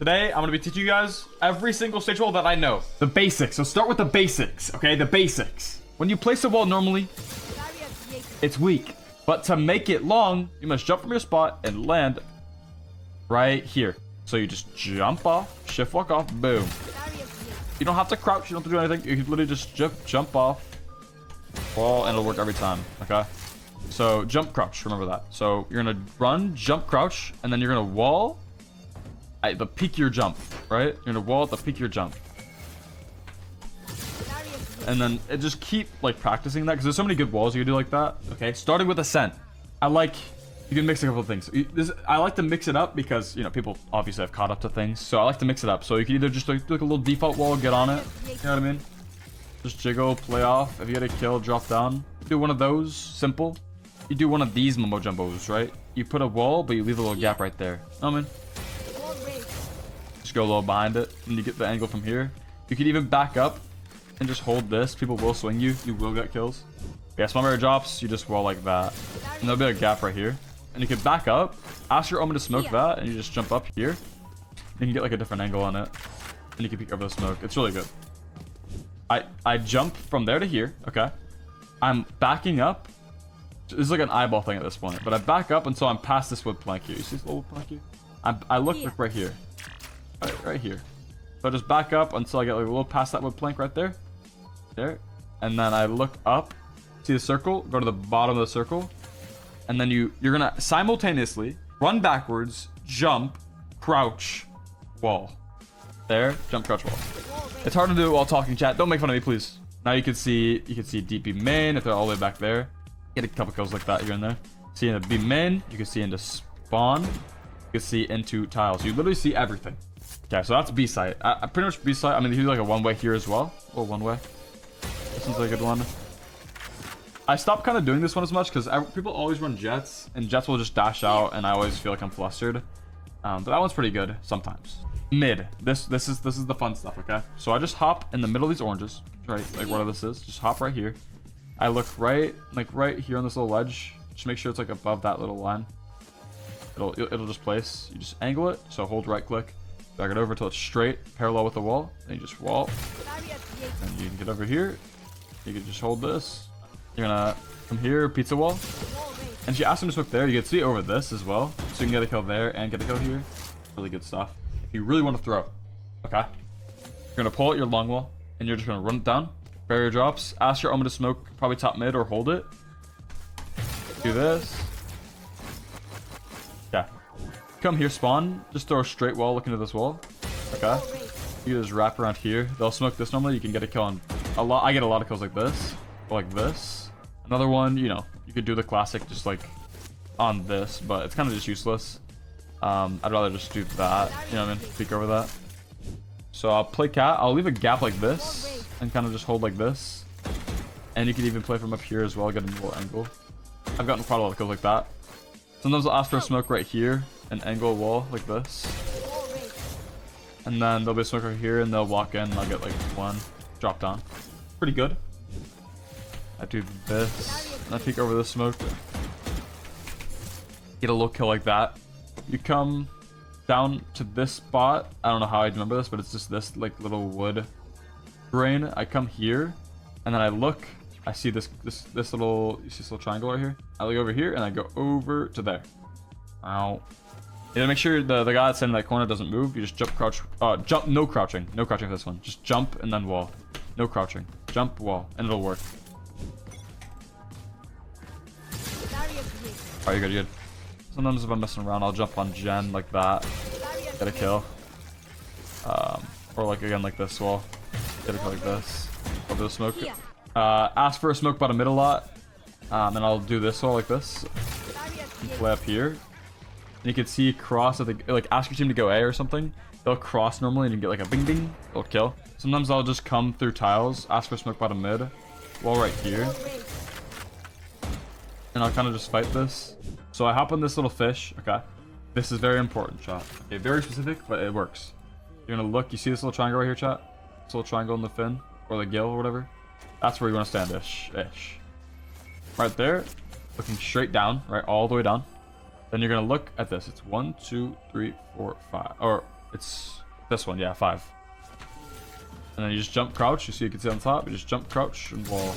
Today, I'm going to be teaching you guys every single stage wall that I know. The basics. So start with the basics, okay? The basics. When you place a wall normally, it's weak. But to make it long, you must jump from your spot and land right here. So you just jump off, shift walk off, boom. You don't have to crouch, you don't have to do anything. You can literally just jump off, wall, and it'll work every time, okay? So jump, crouch, remember that. So you're gonna run, jump, crouch, and then you're gonna wall at the peak of your jump, right? You're gonna wall at the peak of your jump. And then just keep like practicing that because there's so many good walls you can do like that. Okay, starting with ascent. You can mix a couple of things. I like to mix it up because, you know, people obviously have caught up to things. So I like to mix it up. So you can either just like, do like a little default wall, get on it. You know what I mean? Just jiggle, play off. If you get a kill, drop down. Do one of those, simple. You do one of these mumbo jumbos, right? You put a wall, but you leave a little gap right there. I mean, just go a little behind it, and you get the angle from here. You can even back up and just hold this. People will swing you. You will get kills. Yeah, small mirror drops. You just wall like that, and there'll be a gap right here. And you can back up, ask your omen to smoke that, and you just jump up here. You can get like a different angle on it, and you can peek over the smoke. It's really good. I jump from there to here. Okay, I'm backing up. This is like an eyeball thing at this point, but I back up until I'm past this wood plank here. You see this little wood plank here? I look like right here, right here. So I just back up until I get like a little past that wood plank right there, and then I look up, see the circle, go to the bottom of the circle, and then you're gonna simultaneously run backwards, jump, crouch, wall. There, jump, crouch, wall. It's hard to do while talking, chat. Don't make fun of me, please. Now you can see DP main if they're all the way back there. Get a couple kills like that here and there. See into B main, you can see into spawn, you can see into tiles. You literally see everything. Okay, so that's B site. I pretty much B site. I mean, you do like a one way here as well. Oh, one way. This one's like a good one. I stopped kind of doing this one as much because people always run jets, and jets will just dash out, and I always feel like I'm flustered. But that one's pretty good sometimes. Mid. This is the fun stuff. Okay, so I just hop in the middle of these oranges, right? Like whatever this is. Just hop right here. I look right here on this little ledge. Just make sure it's like above that little line. It'll just place. You just angle it. So hold right click, drag it over until it's straight, parallel with the wall. Then you just wall, and you can get over here. You can just hold this. You're gonna come here, pizza wall, and if you ask him to smoke there, you can see over this as well, so you can get a kill there and get a kill here. Really good stuff. If you really want to throw, okay, you're gonna pull out your long wall, and you're just gonna run it down. Barrier drops. Ask your omen to smoke probably top mid or hold it. Do this. Yeah. Come here, spawn. Just throw a straight wall looking at this wall. Okay. You just wrap around here. They'll smoke this normally. You can get a kill on a lot. I get a lot of kills like this. Or like this. Another one, you know, you could do the classic just like on this, but it's kind of just useless. I'd rather just do that. You know what I mean? Peek over that. So I'll play cat. I'll leave a gap like this and kind of just hold like this. And you can even play from up here as well, get a little angle. I've gotten quite a lot of kills like that. Sometimes I'll ask for a smoke right here and angle a wall like this. And then there'll be a smoke right here and they'll walk in and I'll get like one drop down. Pretty good. I do this, and I peek over the smoke. Get a little kill like that. You come down to this spot. I don't know how I remember this, but it's just this like little wood grain. I come here, and then I look. I see this little, you see this little triangle right here? I look over here, and I go over to there. Ow. You gotta make sure the guy that's in that corner doesn't move. You just jump, crouch, jump, no crouching. No crouching for this one. Just jump, and then wall. No crouching. Jump, wall, and it'll work. Alright, you're good. Sometimes if I'm messing around, I'll jump on Jen like that. Get a kill. Or like again like this wall. Get a kill like this. Over the smoke. Ask for a smoke bottom mid a lot. And I'll do this wall like this. And play up here. And you can see cross at the, like ask your team to go A or something. They'll cross normally and you get like a bing bing. They'll kill. Sometimes I'll just come through tiles. Ask for a smoke bottom mid. Wall right here. And I'll kind of just fight this. So I hop on this little fish. Okay. This is very important, chat. Okay, very specific, but it works. You're gonna look. You see this little triangle right here, chat? This little triangle in the fin or the gill or whatever. That's where you want to stand ish. Right there, looking straight down, right, all the way down. Then you're gonna look at this. It's 1, 2, 3, 4, 5, or It's this one, yeah, 5. And then you just jump, crouch. You see, you can see on top. You just jump, crouch, and wall.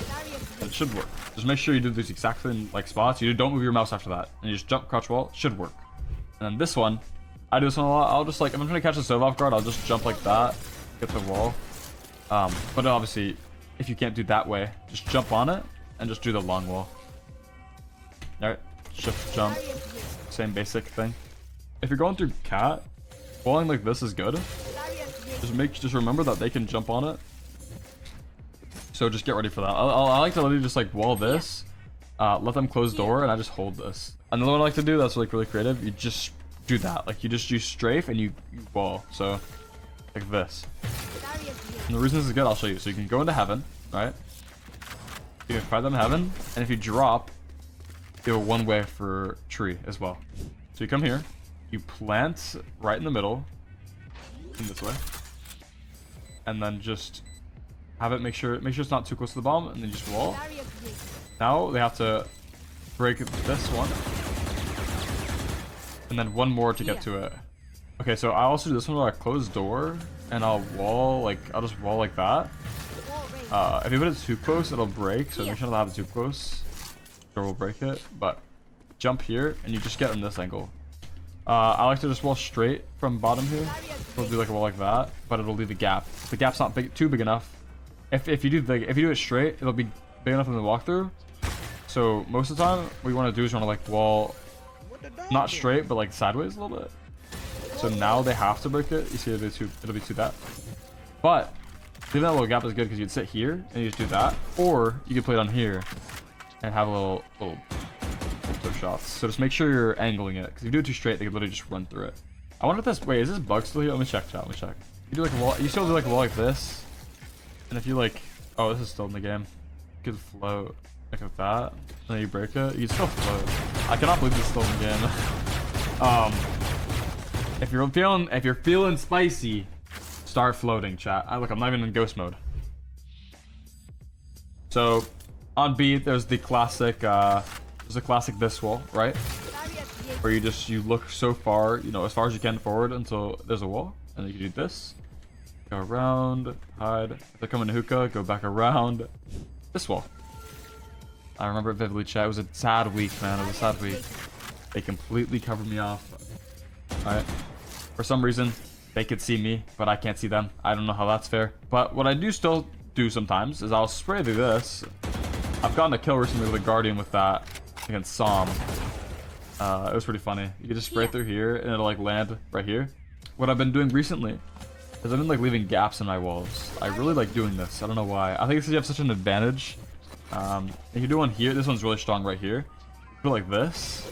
And it should work. Just make sure you do these exactly like spots. You don't move your mouse after that. And you just jump, crouch, wall. It should work. And then this one, I do this one a lot. I'll just like, if I'm trying to catch a Sova off guard, I'll just jump like that, get the wall. But obviously, if you can't do that way, just jump on it and just do the long wall. All right, shift, jump, same basic thing. If you're going through cat, walling like this is good. Just remember that they can jump on it. So just get ready for that. I like to literally just like wall this, let them close door, and I just hold this. Another one I like to do that's like really creative. You just do that. Like you just use strafe and you wall. So like this. And the reason this is good, I'll show you. So you can go into heaven, right? You can fight them in heaven, and if you drop, you have a one way for tree as well. So you come here, you plant right in the middle, in this way. And then just have it make sure it's not too close to the bomb, and then just wall. Now they have to break this one, and then one more to get to it. Okay, so I also do this one where I close door and I'll just wall like that. If you put it too close, it'll break, so make sure not to have it too close. Door will break it, but jump here and you just get in this angle. I like to just wall straight from bottom here. It'll do like a wall like that, but it'll leave a gap. The gap's not too big enough. If you do it straight, it'll be big enough in the walkthrough. So most of the time, what you want to do is you want to like wall, not straight, but like sideways a little bit. So now they have to break it. You see, it'll be too that. But leaving that little gap is good because you'd sit here and you just do that, or you could play it on here and have a little flip shots. So just make sure you're angling it, because if you do it too straight, they could literally just run through it. I wonder if this, wait, is this bug still here? Let me check, chat, let me check. You do like a wall, you still do like a wall like this, and if you like, oh, this is still in the game. You could float like that, and then you break it, you can still float. I cannot believe this is still in the game. If you're feeling spicy, start floating, chat. I'm not even in ghost mode. So on B, there's the classic this wall, right? Where you look so far, as far as you can forward until there's a wall, and then you can do this. Go around, hide. If they're coming to hookah, go back around this wall. I remember it vividly, chat. It was a sad week, man. It was a sad week. They completely covered me off. Alright. For some reason, they could see me, but I can't see them. I don't know how that's fair. But what I do still do sometimes is I'll spray through this. I've gotten a kill recently with a Guardian with that against Psalm. It was pretty funny. You can just spray through here and it'll like land right here. What I've been doing recently is I've been like leaving gaps in my walls. I really like doing this. I don't know why. I think it's because you have such an advantage. If you do one here, this one's really strong right here. Put it like this.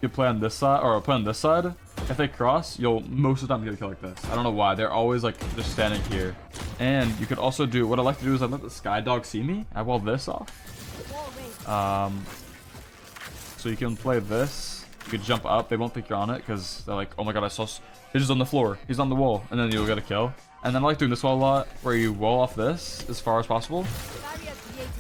You play on this side, or play on this side. If they cross, you'll most of the time get a kill like this. I don't know why. They're always like just standing here. And you could also do, what I like to do is I let the Sky Dog see me. I wall this off. So you can play this. You could jump up. They won't think you're on it because they're like, oh my god, I saw. He's just on the floor. He's on the wall. And then you'll get a kill. And then I like doing this wall a lot, where you wall off this as far as possible.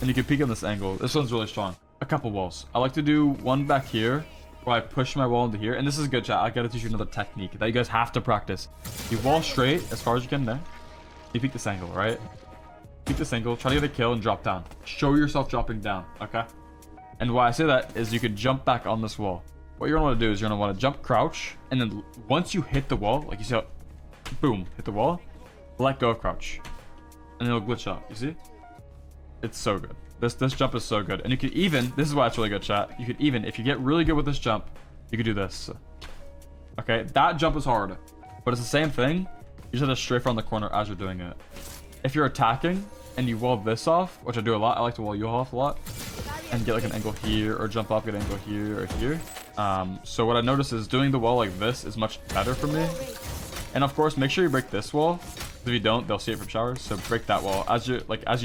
And you can peek on this angle. This one's really strong. A couple walls. I like to do one back here, where I push my wall into here. And this is good, chat. I gotta teach you another technique that you guys have to practice. You wall straight as far as you can there. You peek this angle, right? Peek this angle, try to get a kill and drop down. Show yourself dropping down, okay? And why I say that is you could jump back on this wall. What you're gonna want to do is you're gonna want to jump, crouch, and then once you hit the wall, like you see how, boom, hit the wall, let go of crouch. And it'll glitch up, you see? It's so good. This jump is so good. And you could even, this is why it's really good, chat. You could even, if you get really good with this jump, you could do this. Okay, that jump is hard, but it's the same thing. You just have to strafe around the corner as you're doing it. If you're attacking and you wall this off, which I do a lot, I like to wall you off a lot, and get like an angle here, or jump up, get an angle here or here. So what I noticed is doing the wall like this is much better for me. And of course, make sure you break this wall. If you don't, they'll see it from showers. So break that wall as you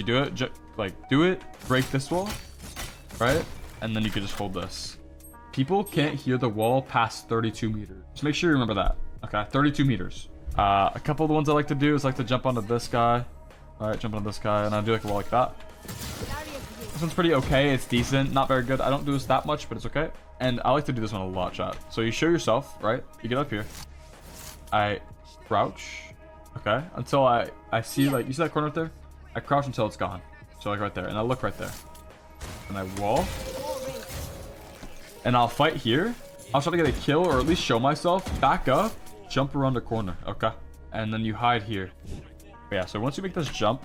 do it. Do it. Break this wall, right? And then you can just hold this. People can't hear the wall past 32 meters. Just make sure you remember that. Okay, 32 meters. A couple of the ones I like to do is like to jump onto this guy. All right, jump onto this guy, and I do like a wall like that. This one's pretty okay. It's decent, not very good. I don't do this that much, but it's okay. And I like to do this one a lot, chat. So you show yourself, right? You get up here. I crouch. Okay, until I see like, you see that corner right there? I crouch until it's gone. So like right there, and I look right there. And I wall. And I'll fight here. I'll try to get a kill or at least show myself. Back up, jump around the corner, okay? And then you hide here. But yeah, so once you make this jump,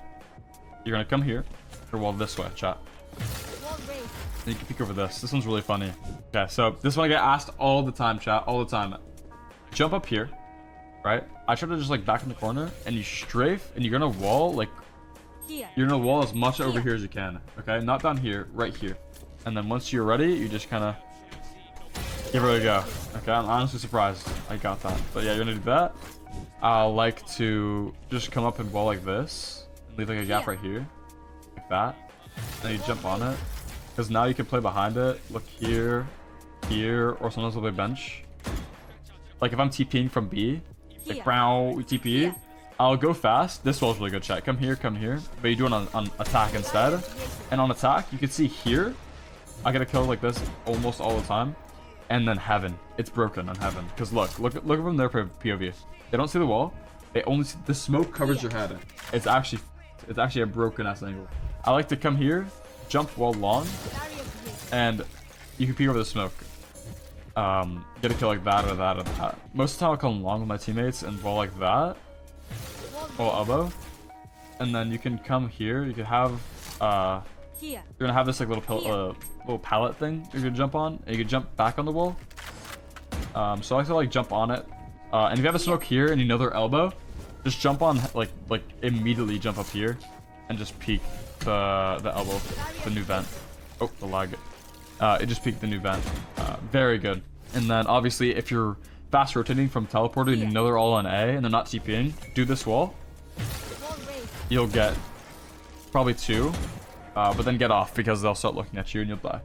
you're gonna come here or wall this way, chat. And you can peek over this. This one's really funny. Okay, so this one I get asked all the time, chat, all the time. Jump up here, right? I try to just like back in the corner and you strafe and you're gonna wall like, you're gonna wall as much over here as you can, okay? Not down here, right here. And then once you're ready, you just kind of give it a go. Okay, I'm honestly surprised I got that. But yeah, you're gonna do that. I like to just come up and wall like this. And leave like a gap right here. Like that. And you jump on it. Because now you can play behind it. Look here, here, or sometimes we'll play bench. Like if I'm TPing from B, like brow, TP, I'll go fast. This wall's really good, chat. Come here, but you do it on attack instead. And on attack, you can see here, I get a kill like this almost all the time. And then heaven, it's broken on heaven. Because look from their POV. They don't see the wall. They only see the smoke covers your head. It's actually a broken ass angle. I like to come here, jump wall long, and you can peek over the smoke. Get a kill like that or that or that. Most of the time I'll come long with my teammates and wall like that. Wall elbow. And then you can come here. You can have you're gonna have this like little pallet thing you can jump on, and you can jump back on the wall. So I like to like jump on it. And if you have a smoke here and you know their elbow, just jump on like immediately jump up here and just peek the elbow, the new vent. Oh, the lag. It just peeked the new vent. Very good. And then obviously if you're fast rotating from teleporter and you know they're all on A and they're not TPing, do this wall. You'll get probably 2. But then get off because they'll start looking at you and you'll die.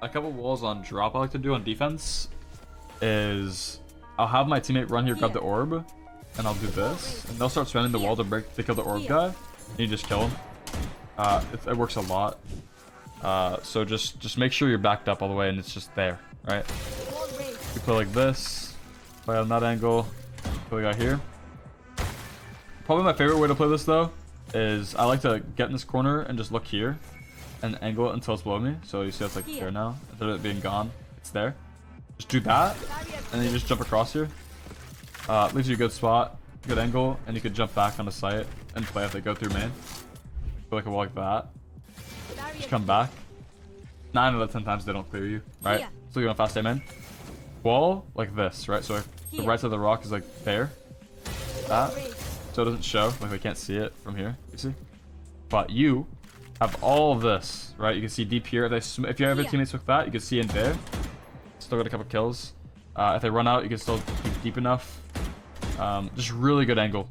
A couple walls on drop I like to do on defense is I'll have my teammate run here, grab the orb, and I'll do this. And they'll start spamming the wall to kill the orb guy. And you just kill him. It works a lot. So just make sure you're backed up all the way and it's just there, right? You play like this, play on that angle, play out here. Probably my favorite way to play this though is I like to get in this corner and just look here and angle it until it's below me. So you see it's like there now. Instead of it being gone, it's there. Just do that and then you just jump across here. Leaves you a good spot, good angle, and you can jump back on the site and play if they go through main. Go like a wall like that. Just come back. 9 out of 10 times they don't clear you, right? So you're on fast aim in. Wall like this, right? So the right side of the rock is like there. That. So it doesn't show, like they can't see it from here, you see? But you have all of this, right? You can see deep here. If you have a teammates with that, you can see in there. Still got a couple kills. If they run out, you can still keep deep enough. Just really good angle.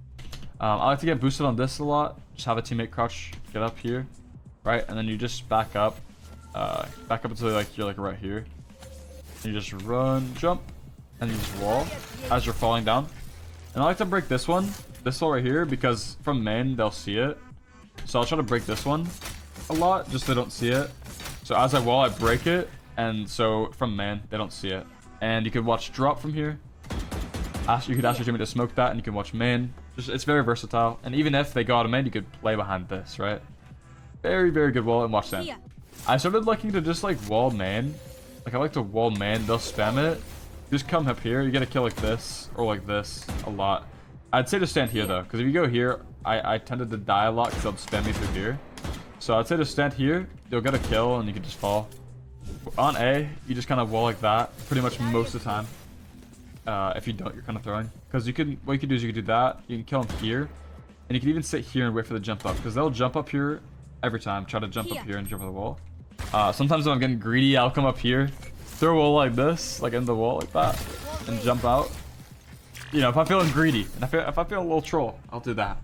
I like to get boosted on this a lot. Just have a teammate crouch, get up here, right? And then you just back up until like you're like right here. And you just run, jump, and you just wall as you're falling down. And I like to break this wall right here because from main they'll see it. So I'll try to break this one a lot just so they don't see it. So as I wall, I break it, and so from main they don't see it. And you could watch drop from here. You could ask your teammate to smoke that, and you can watch main. It's very versatile. And even if they go out of main, you could play behind this, right? Very, very good wall, and watch that. I started liking to just like wall main. Like I like to wall main. They'll spam it. Just come up here. You get a kill like this or like this a lot. I'd say to stand here though, because if you go here, I tended to die a lot because they'll spam me through here. So I'd say to stand here. You'll get a kill and you can just fall. On A, you just kind of wall like that pretty much most of the time. If you don't, you're kind of throwing. Because what you can do is you can do that. You can kill them here. And you can even sit here and wait for the jump up. Because they'll jump up here every time. Try to jump up here and jump on the wall. Sometimes when I'm getting greedy, I'll come up here. Throw a wall like this. Like in the wall like that. And jump out. You know, if I'm feeling greedy. And if I feel a little troll, I'll do that.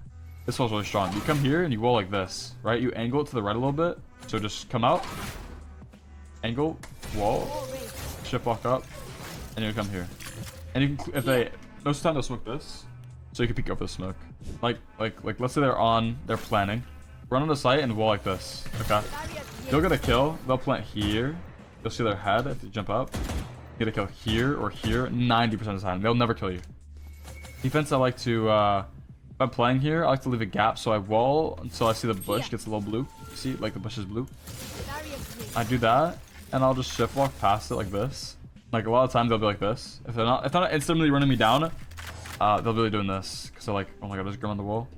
This wall's really strong. You come here and you wall like this. Right? You angle it to the right a little bit. So just come out. Angle. Wall. Shift walk up. And you come here. And you can, most of the time they'll smoke this, so you can peek over the smoke. Like let's say they're planning, run on the site and wall like this. Okay, you'll get a kill. They'll plant here. You'll see their head if you jump up. You get a kill here or here. 90% of the time, they'll never kill you. Defense, I like to, if I'm playing here, I like to leave a gap so I wall until I see the bush gets a little blue. See, like the bush is blue. I do that, and I'll just shift walk past it like this. Like a lot of times they'll be like this. If they're not instantly running me down, they'll be doing this because they're like, oh my god, there's Grim on the wall,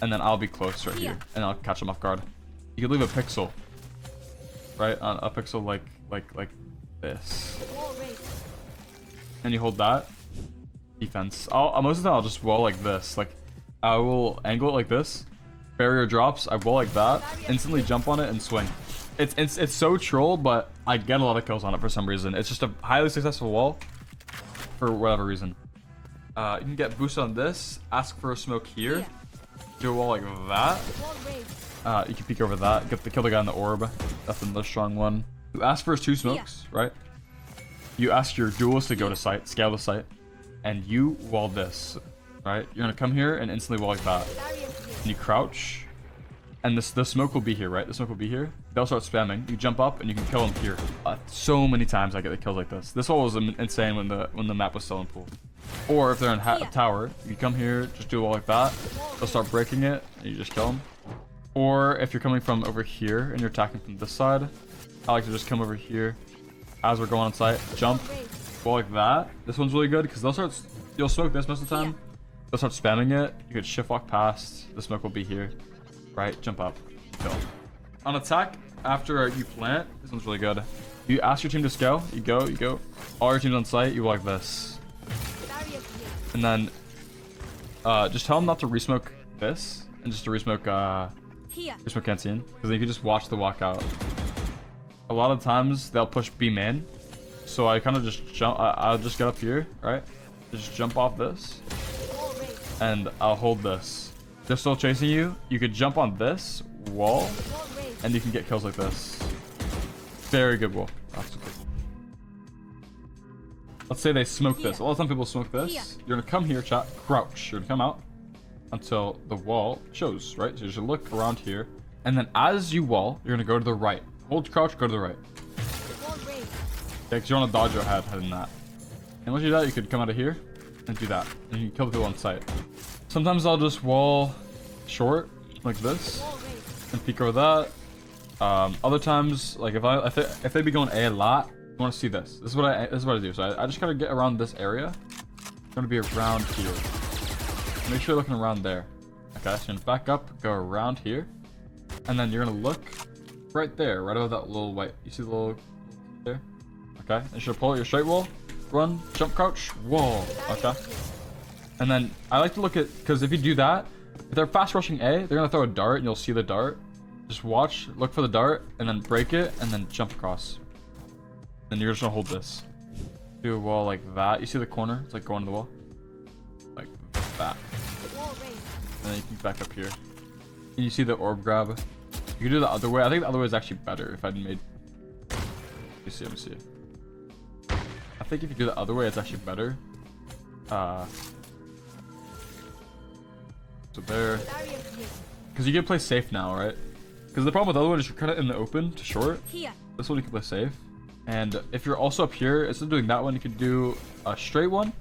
and then I'll be close right here, and I'll catch them off guard. You could leave a pixel, right? On a pixel like this, and you hold that. Defense. Most of the time I'll just wall like this. Like I will angle it like this. Barrier drops. I wall like that. Instantly jump on it and swing. It's so troll, but I get a lot of kills on it for some reason. It's just a highly successful wall for whatever reason. You can get boost on this. Ask for a smoke here. Do a wall like that. You can peek over that. Kill the guy in the orb. That's another strong one. You ask for 2 smokes, right? You ask your duelist to go to site, scale the site, and you wall this, right? You're gonna come here and instantly wall like that. And you crouch, and the smoke will be here, right? The smoke will be here. They'll start spamming. You jump up and you can kill them here. So many times I get the kills like this. This wall was insane when the map was still in pool. Or if they're in a tower, you come here, just do a wall like that. They'll start breaking it, and you just kill them. Or if you're coming from over here and you're attacking from this side, I like to just come over here as we're going on site, jump, wall like that. This one's really good because you'll smoke this most of the time. They'll start spamming it. You could shift walk past. The smoke will be here, right? Jump up, kill. On attack, after you plant, this one's really good. You ask your team to scale. You go. All your team's on site. You walk this, and then just tell them not to resmoke this and just to resmoke resmoke canteen, because you can just watch the walkout. A lot of times they'll push B main, so I kind of just jump. I'll just get up here, right? Just jump off this, and I'll hold this. They're still chasing you. You could jump on this wall, and you can get kills like this. Very good wall. Let's say they smoke this. A lot of times people smoke this. You're gonna come here, chat, crouch. You're gonna come out until the wall shows, right? So you should look around here, and then as you wall, you're gonna go to the right. Hold crouch, go to the right. Okay, because you want to dodge your head in that. And once you do that, you could come out of here and do that. And you can kill the people on site. Sometimes I'll just wall short, like this, and peek over that. Other times, like if they be going A lot, you want to see this. This is what I do. So I just gotta get around this area. I'm gonna be around here. Make sure you're looking around there. Okay, so you're gonna back up, go around here, and then you're gonna look right there, right above that little white. You see the little there? Okay, and you should pull out your straight wall, run, jump, crouch, wall. Okay, and then I like to look at, because if you do that, if they're fast rushing A, they're gonna throw a dart, and you'll see the dart. Just watch, look for the dart, and then break it, and then jump across. Then you're just gonna hold this. Do a wall like that. You see the corner? It's like going to the wall, like that. And then you can back up here. And you see the orb grab. You can do the other way. I think the other way is actually better if I'd made... Let me see. I think if you do the other way, it's actually better. So there. Because you can play safe now, right? Because the problem with the other one is you're kind of in the open to short. This one you can play safe. And if you're also up here, instead of doing that one, you could do a straight one.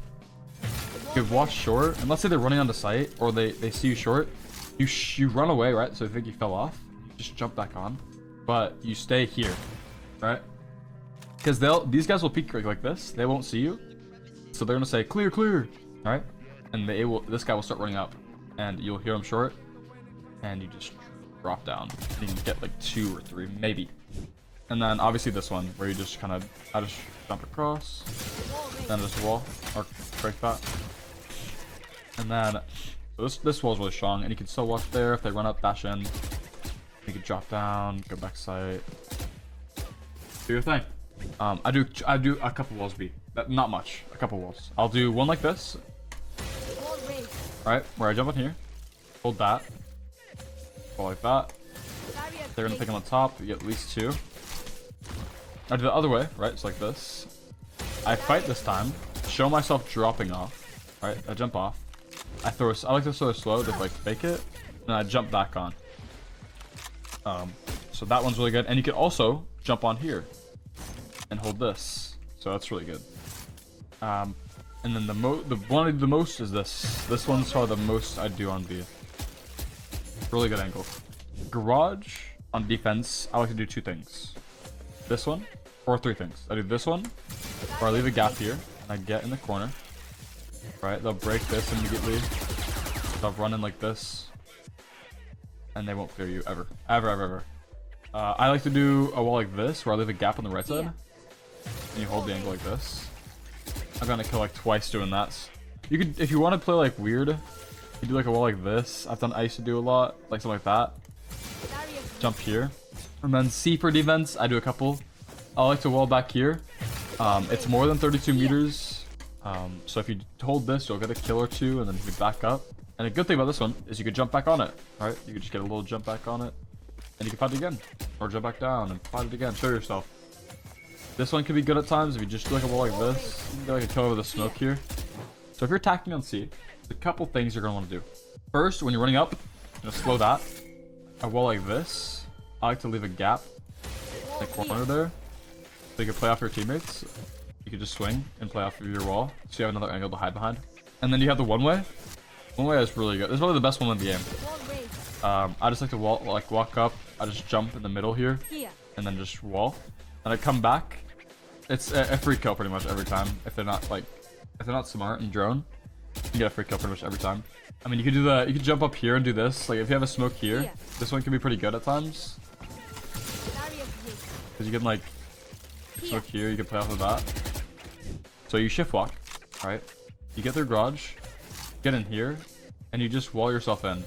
You could watch short. And let's say they're running on the site, or they see you short. You run away, right? So they think you fell off. Just jump back on, but you stay here, right? Because these guys will peek like this. They won't see you, so they're gonna say clear, right? And this guy will start running up, and you'll hear him short, and you just drop down. And you can get like 2 or 3, maybe. And then obviously this one where you just I just jump across, then just wall or break that, and then this wall is really strong, and you can still watch there if they run up, dash in. You can drop down, go back site, do your thing. I do a couple walls B, not much, a couple walls. I'll do one like this, right, where I jump in here, hold that, fall like that. They're gonna pick them on top. You get at least 2. I do the other way, right? It's like this. I fight this time, show myself dropping off, right? I jump off. I like to throw slow, just like fake it, and I jump back on. So that one's really good, and you can also jump on here and hold this, so that's really good. And And then the one I do the most is this. This one's probably the most I do on B. Really good angle. Garage on defense, I like to do 2 things. This one, or 3 things. I do this one, or I leave a gap here, and I get in the corner. Right, they'll break this immediately. They'll run in like this. And they won't clear you ever. Ever, ever, ever. I like to do a wall like this, where I leave a gap on the right side. And you hold the angle like this. I've gotten a kill like twice doing that. You could, if you want to play like weird, you do like a wall like this. I used to do a lot, like something like that. Jump here. And then C for defense, I do a couple. I like to wall back here. It's more than 32 meters. So if you hold this, you'll get a kill or 2, and then you back up. And a good thing about this one is you could jump back on it, right? You could just get a little jump back on it, and you can fight it again. Or jump back down and fight it again. Show yourself. This one can be good at times if you just do like a wall like this. You can get like a kill over the smoke here. So if you're attacking on C, there's a couple things you're going to want to do. First, when you're running up, you're going to slow that. A wall like this. I like to leave a gap in the corner there, so you can play off your teammates. You can just swing and play off of your wall, so you have another angle to hide behind. And then you have the one way. One way is really good. This is probably the best one in the game. I just like to walk up. I just jump in the middle here, and then just wall. And I come back. It's a free kill pretty much every time. If they're not smart and drone, you can get a free kill pretty much every time. I mean, you could jump up here and do this. Like if you have a smoke here, this one can be pretty good at times. Because you can like smoke here, you can play off of that. So you shift walk, right? You get their garage, get in here, and you just wall yourself in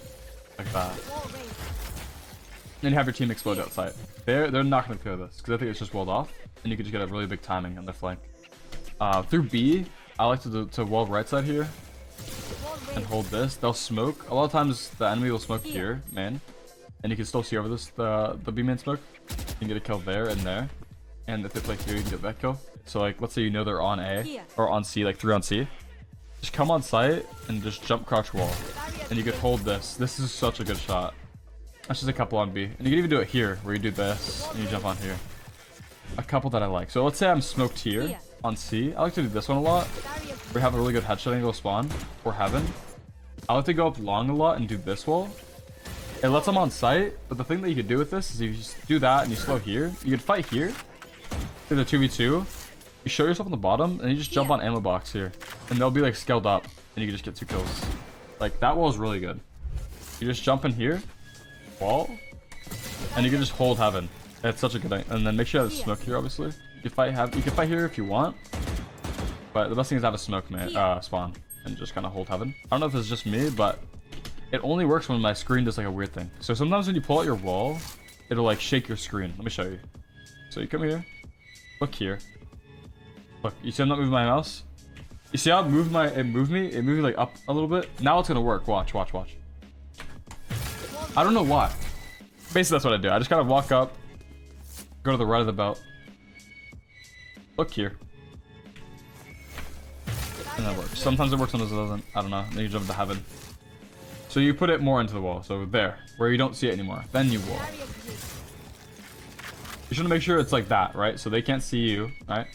like that. Then you have your team explode outside. They're not gonna clear this because I think it's just walled off, and you can just get a really big timing on their flank. Through B, I like to wall right side here and hold this. They'll smoke. A lot of times the enemy will smoke here, man, and you can still see over this the B main smoke. You can get a kill there and there, and if they play here, you can get that kill. So like, let's say you know they're on A or on C, like 3 on C. Just come on site and just jump crouch wall, and you could hold this. This is such a good shot. That's just a couple on B, and you can even do it here where you do this and you jump on here. A couple that I like. So let's say I'm smoked here on C. I like to do this one a lot. We have a really good headshot angle spawn or heaven. I like to go up long a lot and do this wall. It lets them on site, but the thing that you could do with this is if you just do that and you slow here, you could fight here. Do the 2v2. You show yourself on the bottom and you just jump on ammo box here, and they'll be like scaled up, and you can just get 2 kills. Like that wall is really good. You just jump in here, wall, and you can just hold heaven. It's such a good thing. And then make sure you have a smoke here, obviously. You can fight here if you want, but the best thing is to have a smoke spawn and just kind of hold heaven. I don't know if it's just me, but it only works when my screen does like a weird thing. So sometimes when you pull out your wall, it'll like shake your screen. Let me show you. So you come here, look here. Look, you see I'm not moving my mouse? You see how it moved me like up a little bit? Now it's gonna work. Watch. I don't know why. Basically that's what I do. I just kind of walk up, go to the right of the belt, look here, and that works. Sometimes it works, sometimes it doesn't. I don't know. Then you jump into heaven. So you put it more into the wall. So there, where you don't see it anymore. Then you wall. You should make sure it's like that, right? So they can't see you, right?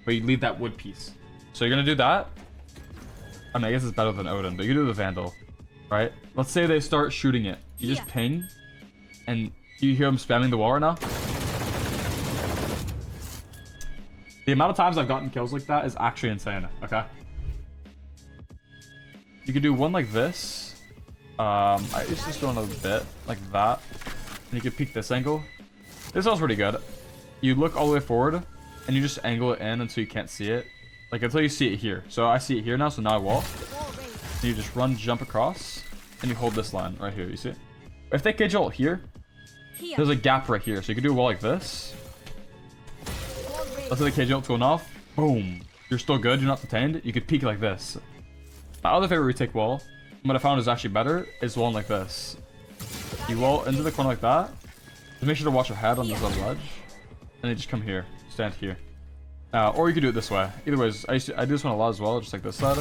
But you leave that wood piece. So you're gonna do that. I mean, I guess it's better than Odin, but you do the Vandal, right? Let's say they start shooting it. You just ping, and you hear them spamming the wall right now. The amount of times I've gotten kills like that is actually insane, okay? You could do one like this. I used to just do another bit like that. And you could peek this angle. This sounds pretty good. You look all the way forward, and you just angle it in until you can't see it. Like until you see it here. So I see it here now, so now I wall. And you just run, jump across, and you hold this line right here, you see it? If they cage ult here, there's a gap right here. So you can do a wall like this. Let's say the cage ult's going off. Boom. You're still good, you're not detained. You could peek like this. My other favorite retake wall, what I found is actually better, is one like this. You wall into the corner like that. Just make sure to watch your head on this little ledge. And then just come here. Stand here. Or you could do it this way. Either ways, I do this one a lot as well, just like this side.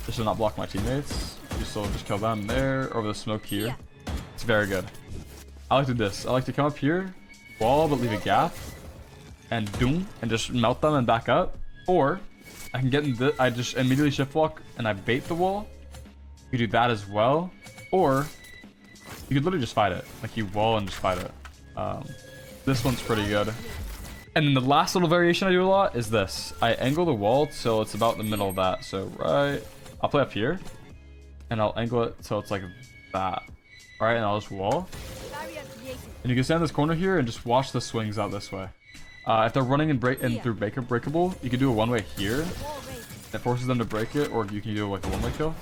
Just to not block my teammates. You still just kill them there, over the smoke here. It's very good. I like to do this. I like to come up here, wall, but leave a gap. And doom, and just melt them and back up. Or I can get in this. I just immediately shift walk and I bait the wall. You do that as well, or you could literally just fight it. Like you wall and just fight it. This one's pretty good. And then the last little variation I do a lot is this. I angle the wall so it's about the middle of that. So I'll play up here, and I'll angle it so it's like that. All right, and I'll just wall. And you can stand in this corner here and just watch the swings out this way. If they're running and through breakable, you can do a one-way here. That forces them to break it, or you can do like a one-way kill.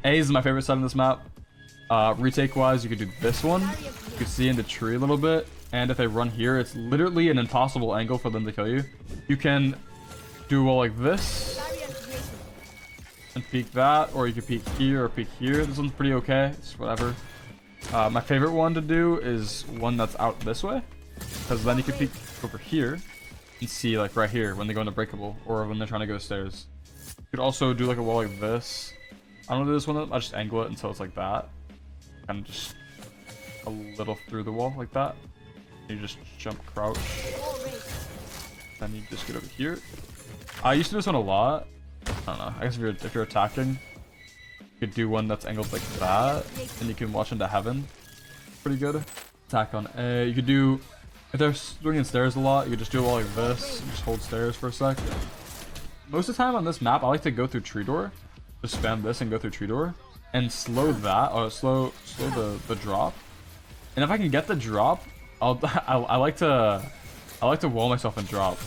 A is my favorite side on this map. Retake wise, you could do this one. You can see in the tree a little bit. And if they run here, it's literally an impossible angle for them to kill you. You can do a wall like this and peek that, or you can peek here or peek here. This one's pretty okay. It's whatever. My favorite one to do is one that's out this way, because then you can peek over here and see like right here when they go into breakable, or when they're trying to go stairs. You could also do like a wall like this. I don't do this one. I just angle it until it's like that, and just a little through the wall like that. You just jump crouch, then you just get over here. I used to do this one a lot. I don't know. I guess if you're attacking, you could do one that's angled like that, and you can watch into heaven. Pretty good. Attack on A. You could do, if they're swinging stairs a lot, you could just do a wall like this and just hold stairs for a sec. Most of the time on this map, I like to go through tree door. Just spam this and go through tree door and slow that, or slow the drop. And if I can get the drop, I like to wall myself and drop,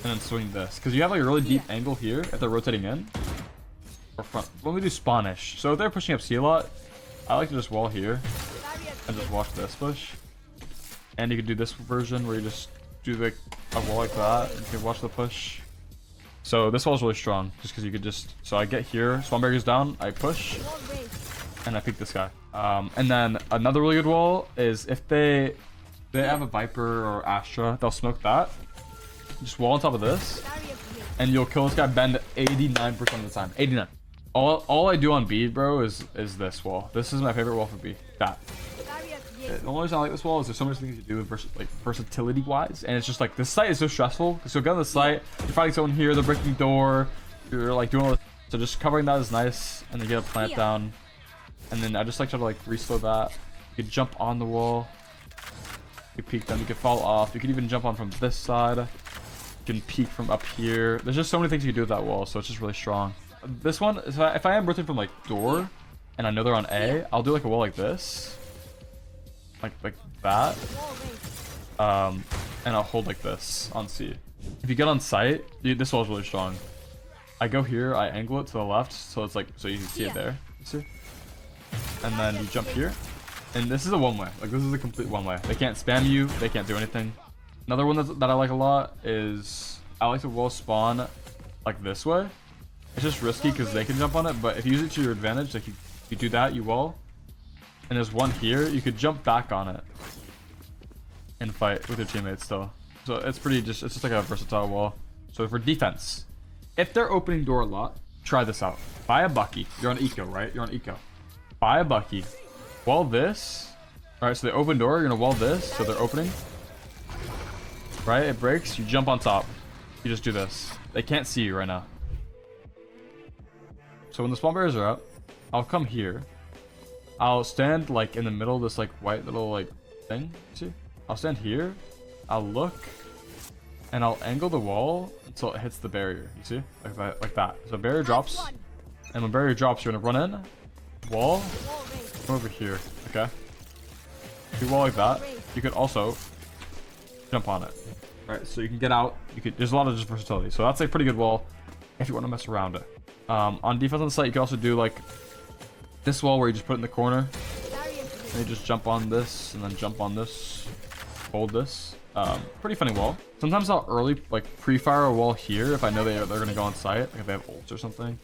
and then swing this, because you have like a really deep angle here if they're rotating in or front. Let me do Spanish. So if they're pushing up C a lot, I like to just wall here and just watch this push. And you can do this version where you just do like a wall like that, and you can watch the push. So this wall is really strong, just because you could just. So I get here, Spawn Barrier's down, I push, and I peek this guy. And then another really good wall is if they have a Viper or Astra, they'll smoke that. Just wall on top of this, and you'll kill this guy bend 89% of the time. 89. All I do on B, bro, is this wall. This is my favorite wall for B. That. The only reason I like this wall is there's so much things you do with versatility wise, and it's just like this site is so stressful. So get on the site, you're fighting someone here, they're breaking door, you're like doing all this. So just covering that is nice, and then get a plant down. And then I just like to like reslow that. You can jump on the wall. You peek them. You can fall off. You can even jump on from this side. You can peek from up here. There's just so many things you can do with that wall, so it's just really strong. This one, if I am rotating from like door, and I know they're on A, I'll do like a wall like this, like that, and I'll hold like this on C. If you get on site, this wall is really strong. I go here, I angle it to the left, so it's like so you can see it there. You see? And then you jump here, and this is a one-way. Like this is a complete one-way. They can't spam you. They can't do anything. Another one that I like a lot is I like to wall spawn like this way. It's just risky because they can jump on it, but if you use it to your advantage, like you do that, you wall, and there's one here, you could jump back on it and fight with your teammates still. So it's just like a versatile wall. So for defense, if they're opening door a lot, try this out. Buy a Bucky. You're on eco, right? You're on eco. Buy a Bucky. Wall this. Alright, so they open door, you're gonna wall this, so they're opening. Right, it breaks, you jump on top. You just do this. They can't see you right now. So when the spawn barriers are up, I'll come here. I'll stand like in the middle of this like white little like thing. See? I'll stand here. I'll look, and I'll angle the wall until it hits the barrier. You see? Like that. So barrier drops, and when barrier drops, you're gonna run in, wall, come over here. Okay. If you wall like that, you could also jump on it. Right. So you can get out. There's a lot of just versatility. So that's a pretty good wall if you want to mess around it. On defense on the site, you can also do like this wall where you just put it in the corner, and you just jump on this, and then jump on this, hold this. Pretty funny wall. Sometimes I'll early like pre-fire a wall here if I know they're gonna go on site, like if they have ults or something,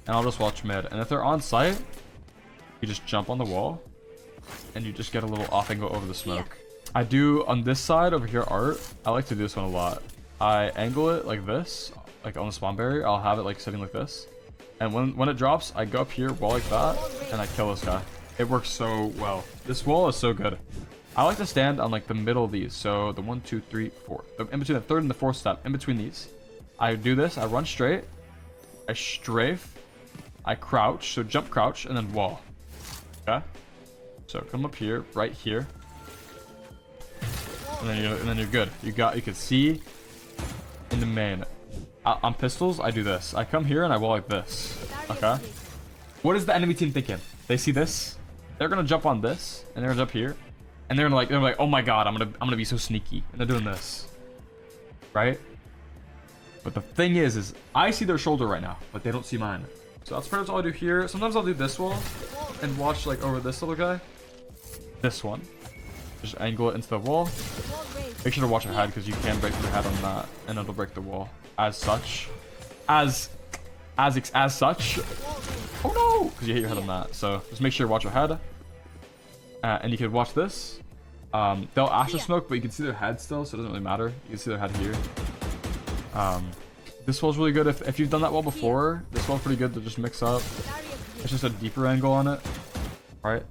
and I'll just watch mid. And if they're on site, you just jump on the wall, and you just get a little off angle over the smoke. I do on this side over here art. I like to do this one a lot. I angle it like this, like on the spawn barrier. I'll have it like sitting like this. And when it drops, I go up here, wall like that, and I kill this guy. It works so well. This wall is so good. I like to stand on like the middle of these. So the 1, 2, 3, 4. In between the third and the fourth step, in between these. I do this. I run straight. I strafe. I crouch. So jump, crouch, and then wall. Okay. So come up here, right here, and then you're good. You can see in the main. On pistols, I do this. I come here and I wall like this. Okay. What is the enemy team thinking? They see this. They're gonna jump on this, and they're gonna jump here, and they're like, oh my god, I'm gonna be so sneaky, and they're doing this, right? But the thing is I see their shoulder right now, but they don't see mine. So that's pretty much all I do here. Sometimes I'll do this wall and watch like over this little guy. This one. Just angle it into the wall. Make sure to watch your head because you can break your head on that and it'll break the wall. As such. As such. Oh no! Because you hit your head on that. So just make sure to watch your head. And you can watch this. They'll Asher smoke, but you can see their head still, so it doesn't really matter. You can see their head here. This wall's really good if you've done that wall before. This wall's pretty good to just mix up. It's just a deeper angle on it. Right?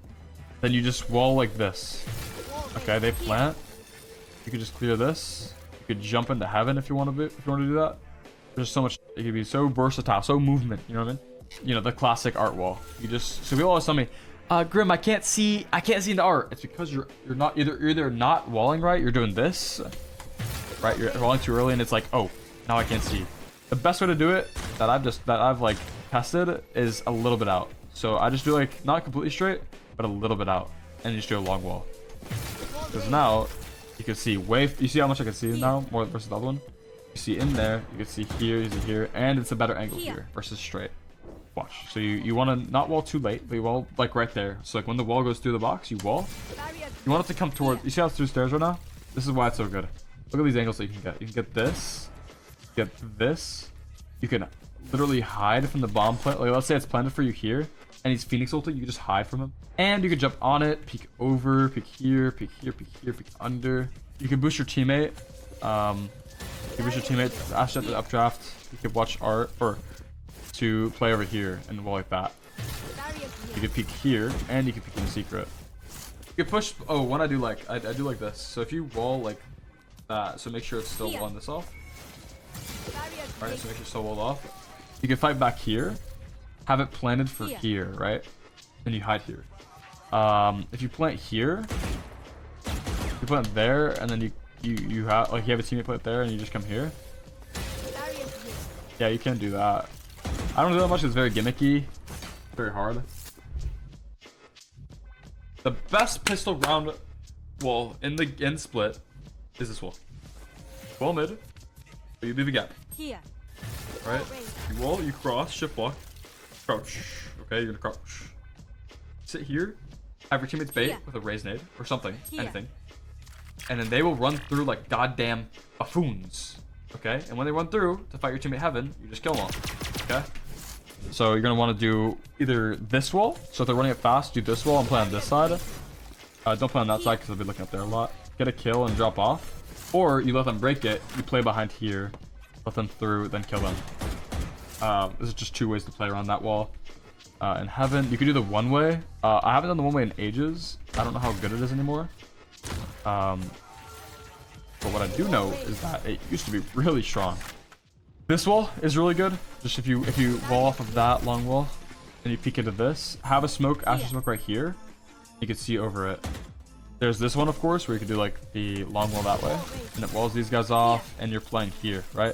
Then you just wall like this. Okay, they plant. You could just clear this. You could jump into heaven if you want to do that. There's so much. It could be so versatile, so movement. You know what I mean? You know, the classic art wall. You just so people always tell me, Grim, I can't see into art. It's because you're not either not walling right. You're doing this, right? You're walling too early, and it's like, oh, now I can't see. The best way to do it that I've like tested is a little bit out. So I just do like not completely straight, but a little bit out, and you just do a long wall. Because now you can see you see how much I can see now more versus the other one. You see in there, you can see here, you see here, and it's a better angle here versus straight. Watch. So you want to not wall too late, but you wall like right there. So like when the wall goes through the box, you wall. You want it to come toward. You see how it's through stairs right now? This is why it's so good. Look at these angles that you can get. You can get this. Get this. You can literally hide from the bomb plant. Like let's say it's planted for you here, and he's Phoenix ulting. You can just hide from him, and you can jump on it, peek over, peek here, peek here, peek here, peek under. You can boost your teammate. You can boost your teammate. Ash at the updraft. You can watch art or to play over here and wall like that. You can peek here, and you can peek in the secret. You can push. Oh, one I do like this. So if you wall like that, so make sure it's still walling this off. Alright, so make sure it's still walled off. You can fight back here, have it planted for here, right? And you hide here. If you plant here, you plant there, and then you have like you have a teammate plant there, and you just come here. Yeah, you can do that. I don't do that much. It's very gimmicky, very hard. The best pistol round wall in split is this wall. Wall mid, but you leave a gap. Here. Right? You wall, you cross, shift block, crouch. Okay, you're gonna crouch. Sit here, have your teammates bait with a raise nade or something, anything. And then they will run through like goddamn buffoons. Okay? And when they run through to fight your teammate heaven, you just kill them all. Okay? So you're gonna want to do either this wall. So if they're running it fast, do this wall and play on this side. Don't play on that side because they'll be looking up there a lot. Get a kill and drop off. Or you let them break it, you play behind here, let them through, then kill them. This is just two ways to play around that wall. In heaven, you can do the one way. I haven't done the one way in ages. I don't know how good it is anymore. But what I do know is that it used to be really strong. This wall is really good. Just if you wall off of that long wall, and you peek into this, have a smoke, Asher smoke right here. You can see over it. There's this one, of course, where you can do like the long wall that way, and it walls these guys off, and you're playing here, right?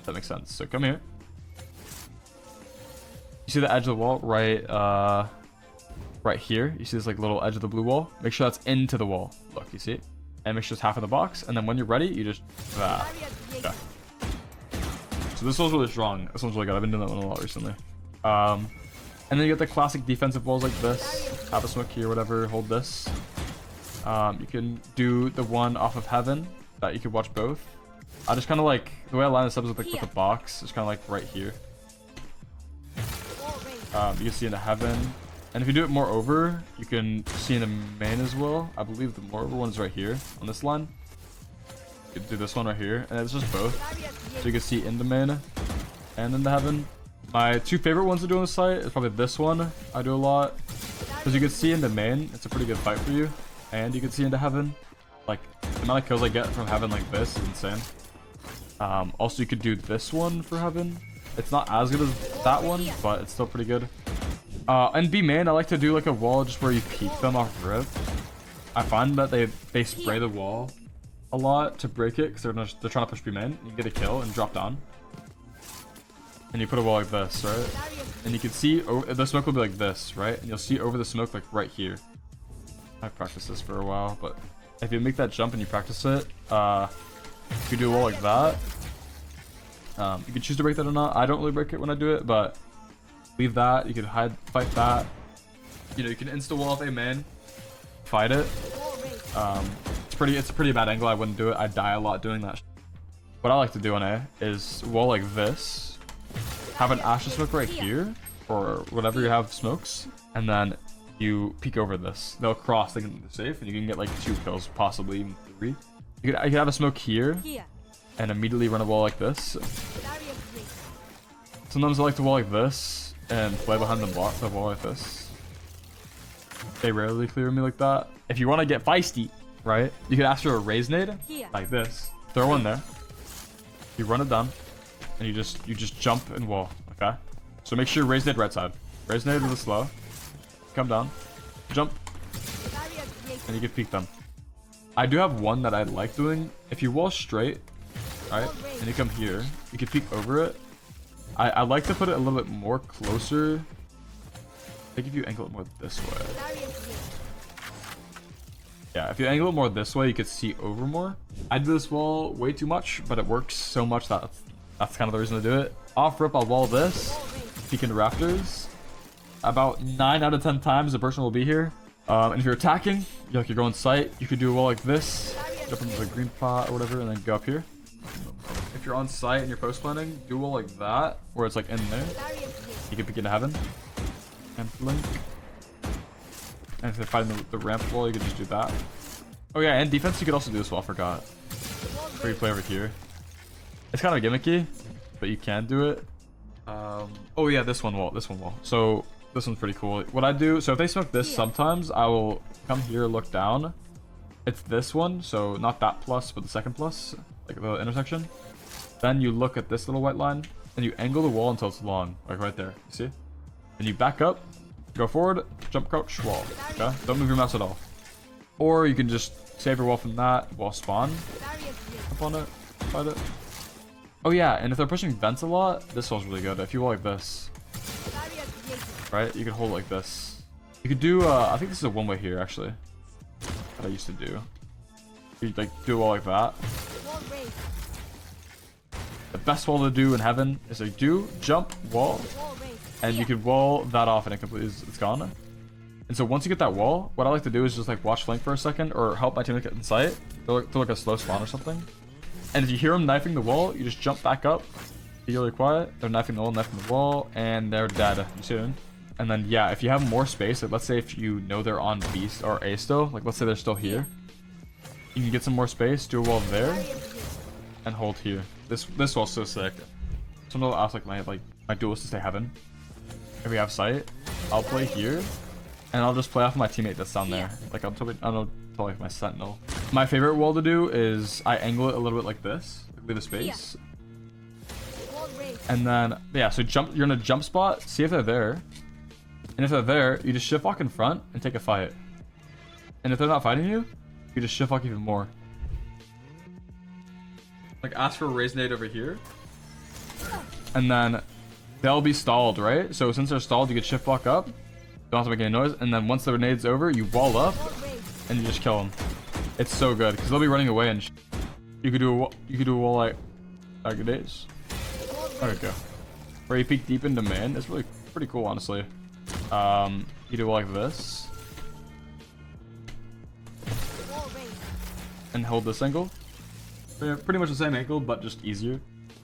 That makes sense. So come here. You see the edge of the wall right here? You see this like little edge of the blue wall? Make sure that's into the wall. Look, you see it? And make sure it's half of the box, and then when you're ready, you just okay. So this one's really strong. This one's really good. I've been doing that one a lot recently. And then you get the classic defensive walls like this. Have a smoke here, whatever. Hold this. You can do the one off of heaven that you could watch both. I just kind of like the way I line this up is with, like, with the box. It's kind of like right here. You can see into heaven. And if you do it more over, you can see in the main as well. I believe the more over one is right here on this line. You can do this one right here, and it's just both. So you can see in the main and in the heaven. My two favorite ones to do on the site is probably this one. I do a lot because you can see in the main, it's a pretty good fight for you, and you can see into heaven. Like the amount of kills I get from heaven like this is insane. Also, you could do this one for Heaven. It's not as good as that one, but it's still pretty good. And B main, I like to do like a wall just where you peek them off rip. I find that they spray the wall a lot to break it because they're trying to push B main. You get a kill and drop down. And you put a wall like this, right? And you can see the smoke will be like this, right? And you'll see over the smoke like right here. I practiced this for a while, but if you make that jump and you practice it, you do a wall like that. You can choose to break that or not. I don't really break it when I do it, but leave that. You can fight that. You know, you can insta wall if a main, fight it. It's a pretty bad angle. I wouldn't do it. I die a lot doing that. What I like to do on A is wall like this. Have an Ashes smoke right here, or whatever you have smokes, and then you peek over this. They'll cross, they can safe, and you can get like 2 kills, possibly even 3. You could have a smoke here, and immediately run a wall like this. Sometimes I like to wall like this, and play behind the wall like this. They rarely clear me like that. If you want to get feisty, right, you could ask for a raise nade, like this. Throw one there. You run it down. And you just jump and wall, okay? So make sure raise nade right side. Raise nade really slow. Come down. Jump. And you can peek them. I do have one that I like doing. If you wall straight, right? And you come here, you can peek over it. I like to put it a little bit more closer. I think if you angle it more this way. Yeah, if you angle it more this way, you could see over more. I do this wall way too much, but it works so much that that's kind of the reason to do it. Off rip, I'll wall this, peek into rafters. About 9 out of 10 times the person will be here. And if you're attacking, you're going sight, you could do a wall like this, jump into the green pot or whatever, and then go up here. If you're on site and you're post planning, do a wall like that, where it's like in there. You can peek into Heaven. And blink. And if they're fighting the ramp wall, you can just do that. Oh yeah, and defense, you could also do this wall, I forgot. Where you play over here. It's kind of gimmicky, but you can do it. Oh yeah, this one wall. So this one's pretty cool. What I do, so if they smoke this, sometimes I will come here, look down. It's this one, so not that plus, but the second plus, like the intersection. Then you look at this little white line, and you angle the wall until it's long, like right there. You see? And you back up, go forward, jump crouch, wall. Okay? Don't move your mouse at all. Or you can just save your wall from that, wall spawn. Up on it, fight it. Oh yeah, and if they're pushing vents a lot, this wall's really good. If you wall like this, right, you can hold it like this. You could do, I think this is a one-way here, actually, that I used to do. You like do a wall like that. The best wall to do in Heaven is like do, jump, wall, and you can wall that off and it's gone. And so once you get that wall, what I like to do is just like watch flank for a second or help my teammate get in sight. Do like a slow spawn or something. And if you hear them knifing the wall, you just jump back up. Be really quiet. They're knifing the wall, and they're dead. You see them? And then, yeah, if you have more space, like let's say if you know they're on B or A still, like let's say they're still here, you can get some more space, do a wall there, and hold here. This wall's so sick. So I'll ask like my duelist to stay Heaven. If we have sight, I'll play here, and I'll just play off my teammate that's down there. Like I don't know, like my sentinel. My favorite wall to do is I angle it a little bit like this, leave a space, and then yeah. So jump. You're in a jump spot. See if they're there, and if they're there, you just shift walk in front and take a fight. And if they're not fighting you, you just shift walk even more. Like ask for a raise nade over here, and then they'll be stalled, right? So since they're stalled, you can shift walk up. Don't have to make any noise, and then once the nade's over, you wall up, and you just kill them. It's so good because they'll be running away, and you could do a wall like days. There we go. Where you peek deep into main. It's really pretty cool, honestly. You do a wall like this, and hold this angle. Pretty much the same angle, but just easier.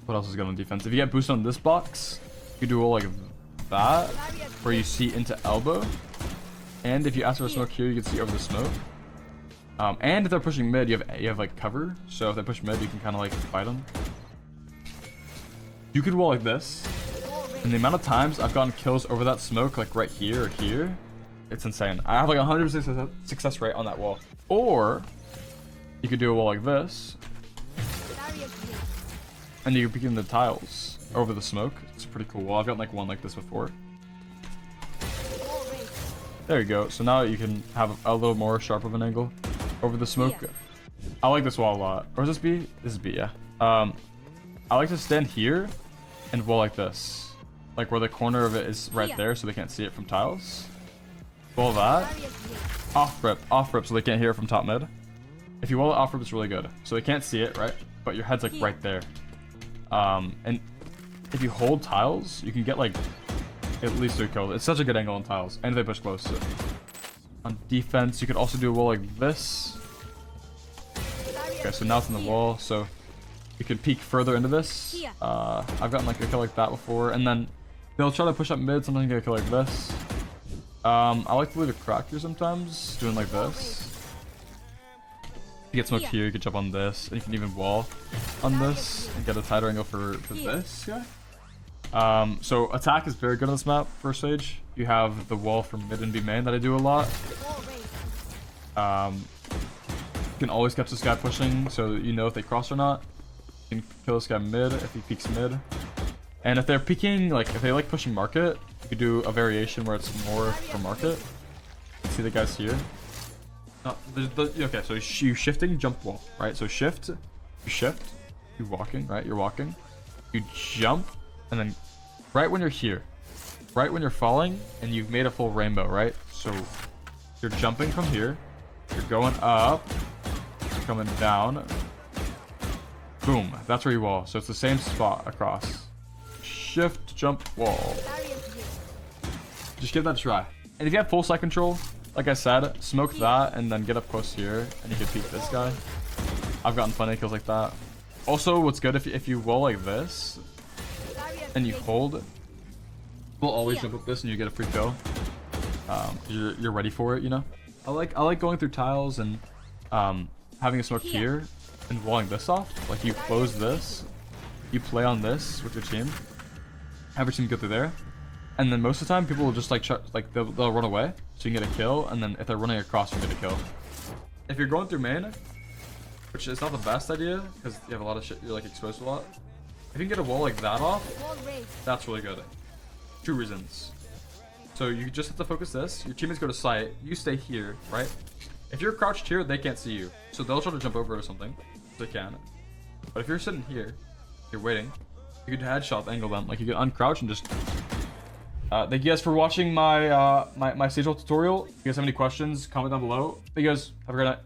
What else is good on defense? If you get boosted on this box, you do a wall like that, where you see into elbow. And if you ask for a smoke here, you can see over the smoke. And if they're pushing mid, you have like cover. So if they push mid, you can kind of like fight them. You could wall like this. And the amount of times I've gotten kills over that smoke, like right here or here, it's insane. I have like 100% success rate on that wall. Or you could do a wall like this. And you can begin the tiles over the smoke. It's a pretty cool wall. I've got like one like this before. There you go. So now you can have a little more sharp of an angle over the smoke. I like this wall a lot. Or is this B? This is B, yeah. I like to stand here and wall like this. Like where the corner of it is right there so they can't see it from tiles. Wall that. Off rip so they can't hear it from top mid. If you wall it off rip, it's really good. So they can't see it, right? But your head's like right there. And if you hold tiles, you can get like at least 3 kills. It's such a good angle on tiles. And if they push close. So on defense, you could also do a wall like this. Okay, so now it's in the wall. So you can peek further into this. I've gotten like a kill like that before. And then they'll try to push up mid. Sometimes you get a kill like this. I like to leave a crack here sometimes, doing like this. You get smoked here, you can jump on this, and you can even wall on this and get a tighter angle for this guy. So attack is very good on this map, first stage. You have the wall from mid and B main that I do a lot. You can always catch this guy pushing, so you know if they cross or not. You can kill this guy mid if he peeks mid. And if they're peeking, like if they like pushing market, you could do a variation where it's more for market. See the guys here. Okay, so you shifting, jump wall, right? So shift, you shift, you walking, right? You're walking, you jump, and then right when you're here, right when you're falling, and you've made a full rainbow, right? So you're jumping from here, you're going up, you're coming down, boom. That's where you wall. So it's the same spot across. Shift, jump, wall. Just give that a try. And if you have full side control, like I said, smoke that and then get up close here and you can peek this guy. I've gotten plenty of kills like that. Also, what's good if you wall like this and you hold, we'll always jump up this and you get a free kill. You're ready for it, you know. I like going through tiles and having a smoke here and walling this off. Like you close this, you play on this with your team, have your team go through there. And then most of the time, people will just like they'll run away, so you can get a kill. And then if they're running across, you get a kill. If you're going through main, which is not the best idea because you have a lot of shit, you're like exposed to a lot. If you can get a wall like that off, that's really good. 2 reasons. So you just have to focus this. Your teammates go to site. You stay here, right? If you're crouched here, they can't see you, so they'll try to jump over or something. They can. But if you're sitting here, you're waiting. You could headshot angle them. Like you can uncrouch and just. Thank you guys for watching my my Sage Ult tutorial. If you guys have any questions, comment down below. Thank you guys. Have a great night.